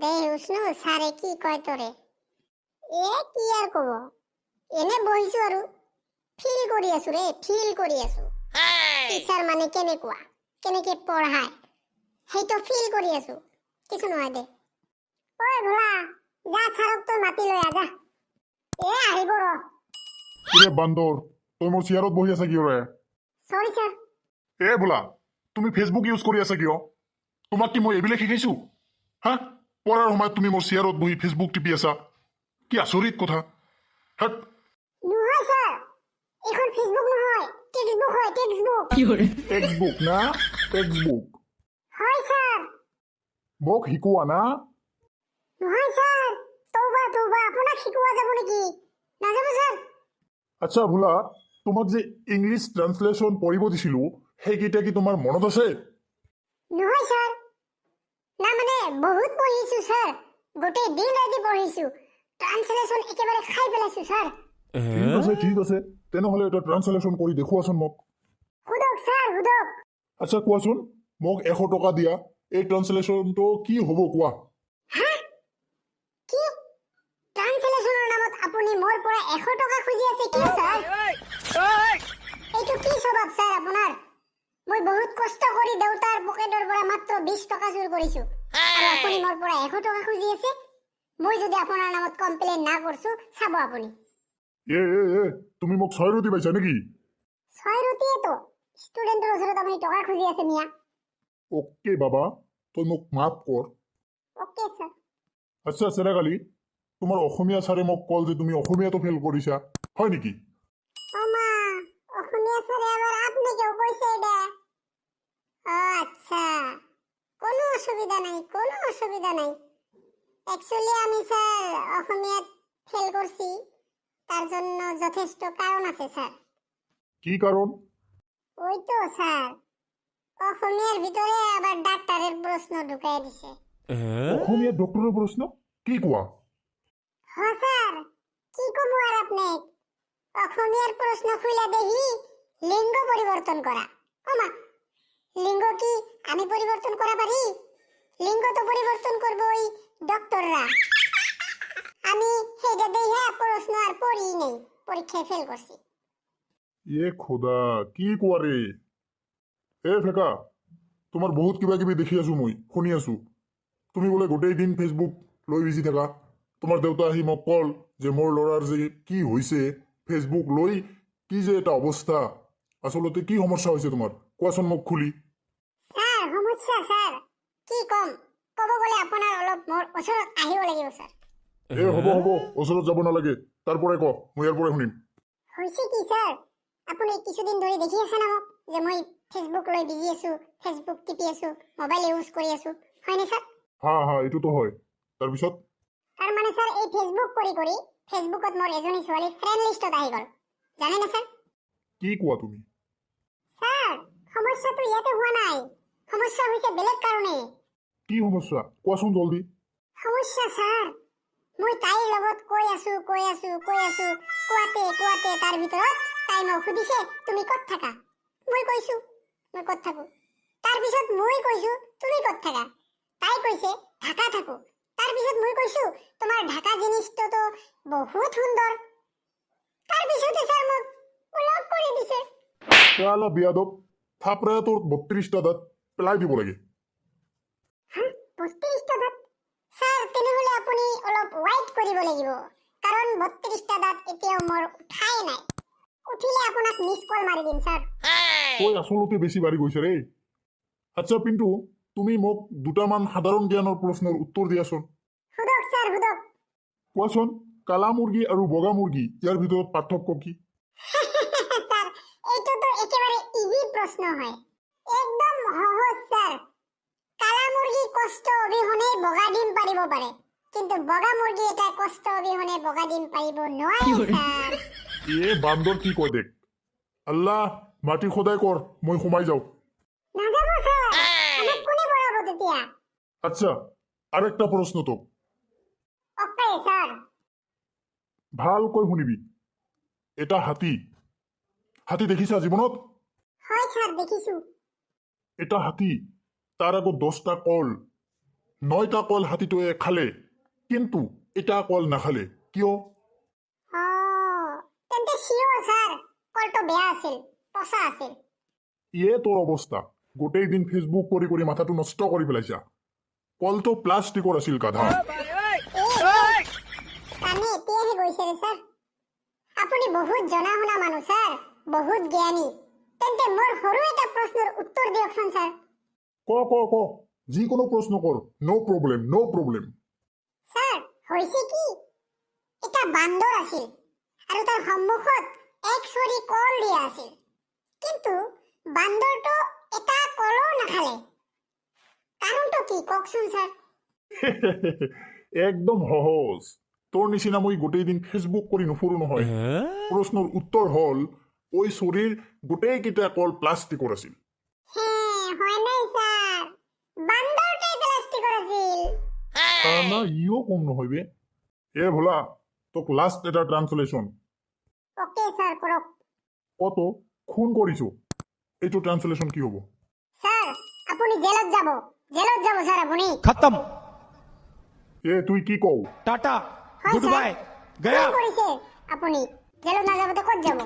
দে উষ্ণু সাৰে কি কয় তোৰে কি আৰ কব এনে বহিছো আৰু ফিল কৰি আছো ৰে ফিল কৰি আছো টিচাৰ মানে কেনেকে পঢ়ায় সেইটো ফিল কৰি আছো কিছু নহয় দে ঐ ভোলা যা ছাৰক তই মাতি লৈ আজা আহিব ৰ কিৰে বান্দৰ তুই মোৰ চেয়াৰত বহি আছা কিয় ৰে সৰি স্যাৰ ভোলা তুমি ফেসবুক ইউজ কৰি আছা কিয় তোমাক কি মই এইবিলাক শিকাইছো হা পঢ়াৰ সময়ত তুমি মোৰ চেয়াৰত বহি ফেসবুক টিপি আছা কি আচৰিত কথা হাট নহয় স্যার এখন ফেসবুক নহয় টেক্সটবুক হয় টেক্সটবুক টেক্সটবুক না টেক্সটবুক হয় স্যার মোক শিকোৱা না নহয় স্যাৰ তৌবা আপোনাক শিকোৱা যাব নেকি নাযাব স্যাৰ আচ্ছা ভোলা তোমাক যে ইংলিছ ট্ৰান্সলেশ্যন পঢ়িব দিছিলো সেইকেইটা কি তোমাৰ মনত আছে নহয় স্যাৰ না মানে বহুত পঢ়িছো স্যাৰ গোটেই দিন ৰাতি পঢ়িছো ট্ৰান্সলেশ্যন একেবাৰে খাই পেলাইছো স্যাৰ ঠিক আছে তেনেহ'লে এটা ট্ৰান্সলেশ্যন কৰি দেখুৱাচোন মোক হুদক স্যাৰ হুদক আচ্ছা কোৱাচোন মোক 100 টকা দিয়া এই ট্ৰান্সলেশ্যনটো কি হ'ব কোৱা কি ট্ৰান্সলেশ্যনৰ নামত আপুনি মোৰ পৰা 100 টকা খুজি আছে কি স্যাৰ এইটো কি স্বভাৱ স্যাৰ আপোনাৰ মই বহুত কষ্ট কৰি দেউতাৰ পকেটৰ পৰা মাত্ৰ 20 টকা চুৰ কৰিছো আৰু আপুনি মোৰ পৰা 100 টকা খুজি আছে মই যদি আপোনাৰ নামত কমপ্লেইন না কৰছো চাব আপুনি তুমি মোক 6 ৰুটি পাইছা নেকি 6 ৰুটিয়ে তো ষ্টুডেন্টৰ ওচৰত আপুনি টকা খুজি আছে মিয়া ওকে বাবা তই মোক মাফ কৰ ওকে স্যাৰ আচ্ছা চেৰাকালি তোমাৰ অসমীয়া ছাৰে মোক কল যে তুমি অসমীয়াটো ফেল কৰিছা হয় নেকি ওমা অসমীয়া স্যারে আবার আপনাকেও কইছে এটা আচ্ছা কোনো অসুবিধা নাই অ্যাকচুয়ালি আমি স্যার অসমীয়াত ফেল করছি তার জন্য যথেষ্ট কারণ আছে স্যার কি কারণ ওই তো স্যার অসমীয়ার ভিতরে আবার ডাক্তারের প্রশ্ন ঢুকাই দিছে অসমীয়া ডক্টৰৰ প্ৰশ্ন কি কোৱা স্যার কি কমু আর আপনি অসমীয়ার প্রশ্ন খুলে দেখি লিঙ্গ পরিবর্তন করা ওমা লিঙ্গ কি আমি পরিবর্তন করা পারি লিঙ্গ তো পরিবর্তন করব ওই ডক্টররা আমি হেডে দেইহা প্রশ্ন আর পড়ি নেই পরীক্ষায় ফেল করছি খোদা কি কোৱা ৰে ফেকা তোমাৰ বহুত কিবা কিবি দেখি আছো মই শুনি আছো তুমি বোলে গোটেই দিন ফেচবুক লৈ বিজি থাকা তোমাৰ দেউতা আহি মোক কল যে মোৰ ল'ৰাৰ যে কি হৈছে ফেচবুক লৈ কি যে এটা অৱস্থা আচলতে কি সমস্যা হৈছে তোমাৰ কোৱাচোন মোক খুলি স্যাৰ সমস্যা স্যাৰ কি কম কব গলে আপনাৰ অলপ মোৰ ওচৰত আহিব লাগিব স্যাৰ হ'ব ওচৰত যাব নালাগে তাৰপৰাই ক মই ইয়াৰ পৰাই শুনিম হৈছে কি স্যাৰ আপুনি কিছুদিন ধৰি দেখি আছে না মোক যে মই ফেসবুক লৈ বিজি আছো ফেসবুক টিপি আছো মোবাইল ইউজ কৰি আছো হয়নে স্যাৰ হা এইটোতো হয় তাৰপিছত তাৰ মানে স্যাৰ এই ফেসবুক কৰি ফেসবুকত মোৰ এজনী ছোৱালী ফ্ৰেন্ড লিষ্টত আহি গল জানে না স্যাৰ কি কোৱা তুমি স্যাৰ সমস্যাটো ইয়াতে হোৱা নাই সমস্যা হৈছে বেলেগ কাৰণে কি সমস্যা কোৱাচোন জলদি সমস্যা স্যাৰ মই তাইৰ লগত কৈ আছো কোৱাতে তাৰ ভিতৰত তাই মোক সুধিছে তুমি ক'ত থাকা মই কৈছো মই ক'ত থাকো তাৰ পিছত মই কৈছো তুমি ক'ত থাকা তাই কৈছে ঢাকা থাকো তাৰ পিছত মই কৈছো তোমাৰ ঢাকা জিনিসটো তো বহুত সুন্দৰ তাৰ পিছতে স্যাৰ মোক ব্লক কৰি দিছে চালা বিয়াদব থাপৰাই তোৰ 32টা দাঁত পেলাই দিব লাগে 32টা দাঁত স্যাৰ তেনেহলে আপুনি অলপ ওয়াইট কৰিব লাগিব কাৰণ 32টা দাঁত এতিয়াও মোৰ উঠাই নাই উঠিলে আপোনাক মিস কল মাৰি দিম স্যাৰ তই আচলতে বেছি বাঢ়ি গৈছে ৰে আচ্ছা পিন্টু তুমি মোক দুটামান সাধাৰণ জ্ঞানৰ প্ৰশ্নৰ উত্তৰ দিয়াচোন হুদক স্যাৰ হুদক কোৱাচোন কালা মুৰ্গী আৰু বগা মুৰ্গী ইয়াৰ ভিতৰত পাৰ্থক্য কি স্যাৰ এইটো তো একেবাৰে ইজি প্ৰশ্ন হয় একদম সহজ স্যাৰ কালা মুৰ্গী কষ্ট অবিহনে বগা ডিম পাৰিব পাৰে কিন্তু বগা মুৰ্গী এটা কষ্ট অবিহনে বগা ডিম পাৰিব নোৱাৰে স্যাৰ বান্দৰ কি কয় দেখ আল্লাহ মাটি খোদাই কৰ মই সোমাই যাওঁ নাযাব স্যার আমাক কোনে পঢ়াব তেতিয়া আচ্ছা আরেকটা প্রশ্ন তো ওকে স্যার ভালকৈ শুনিবি এটা হাতী দেখিছা জীৱনত হয় স্যাৰ দেখিছো এটা হাতী তাৰ আগত 10টা কল 9টা কল হাতীটোৱে খালে কিন্তু এটা কল নাখালে কিয়? তেন্তে শিওৰ স্যাৰ কলটো বেয়া আছিল, পচা আছিল। ইয়ে তোৰ অৱস্থা, গোটেই দিন ফেচবুক কৰি কৰি মাথাটো নষ্ট কৰি পেলাইছা। কলটো প্লাষ্টিকৰ আছিল গাধা। কানে এতিয়াহে গৈছে ৰে স্যাৰ। আপুনি বহুত জনা শুনা মানুহ স্যাৰ, বহুত জ্ঞানী। তেন্তে মোৰ সৰু এটা প্ৰশ্নৰ উত্তৰ দিয়কচোন স্যাৰ। ক যিকোনো প্ৰশ্ন কৰ, ন' প্ৰব্লেম ন' প্ৰব্লেম। স্যাৰ হৈছে কি, এটা বান্দৰ আছিল আৰু তাৰ সন্মুখত এক চৰি কল দিয়া আছিল, কিন্তু বান্দৰটো এটা কলো নাখালে। কাৰণটো কি কওকচোন স্যাৰ। একদম সহজ, তোৰ নিচিনা মই গোটেই দিন ফেচবুক কৰি নুফুৰো নহয়। প্ৰশ্নৰ উত্তৰ হ'ল ওই চুৰিৰ গোটেইকেইটা কল প্লাষ্টিকৰ আছিল। হয় নাই স্যাৰ, বান্দৰটাই প্লাষ্টিকৰ আছিল। না ইও কম নহয় বে। ভোলা, তোক লাষ্ট এটা ট্ৰান্সলেশ্যন। ওকে স্যাৰ কৰক। কত খুন কৰিছো, এইটো ট্ৰান্সলেশ্যন কি হ'ব? স্যাৰ আপুনি জেলত যাব স্যাৰ আপুনি। खत्म তুই কি কও? टाटा হয় गुड স্যাৰ, बाय गया খুন কৰিছে আপুনি, জেলত নাযাবতে ক'ত যাব?